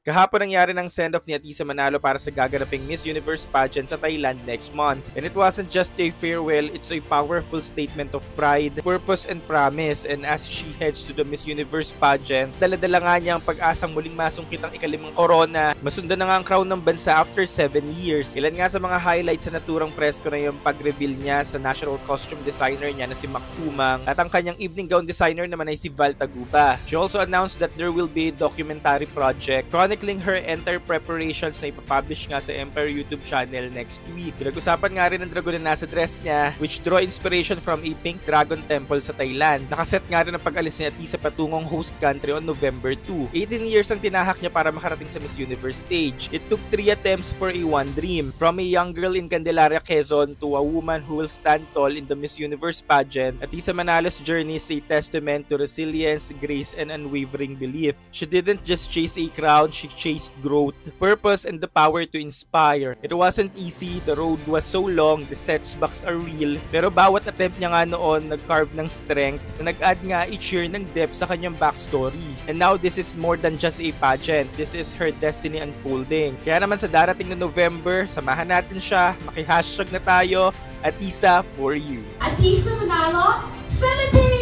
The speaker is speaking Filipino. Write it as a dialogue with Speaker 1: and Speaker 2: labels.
Speaker 1: Kahapon nangyari ng send-off ni Atisa Manalo para sa gaganaping Miss Universe pageant sa Thailand next month. And it wasn't just a farewell, it's a powerful statement of pride, purpose, and promise. And as she heads to the Miss Universe pageant, dala-dala nga niya ang pag-asang muling masungkit ang ikalimang corona. Masundan na nga ang crown ng bansa after 7 years. Ilan nga sa mga highlights sa naturang press ko na yung pag-reveal niya sa national costume designer niya na si Mac Tumang at ang kanyang evening gown designer naman ay si Val Taguba. She also announced that there will be a documentary project chronicling her entire preparations na ipapublish nga sa Empire YouTube channel next week. Pinag-usapan nga rin ng dragon na nasa dress niya, which draw inspiration from a pink dragon temple sa Thailand. Nakaset nga rin ang pag-alis ni Atisa patungong host country on November 2. 18 years ang tinahak niya para makarating sa Miss Universe stage. It took 3 attempts for a one dream. From a young girl in Candelaria, Quezon to a woman who will stand tall in the Miss Universe pageant, Atisa Manalo's journey is a testament to resilience, grace, and unwavering belief. She didn't just chase a crown, she chased growth, purpose, and the power to inspire. It wasn't easy, the road was so long, the setbacks are real, pero bawat attempt niya nga noon nag-carve ng strength na nag-add nga each year ng depth sa kanyang backstory. And now this is more than just a pageant, this is her destiny unfolding. Kaya naman sa darating na November, samahan natin siya, maki-hashtag na tayo, Atisa for you.
Speaker 2: Atisa Manalo, Philippines!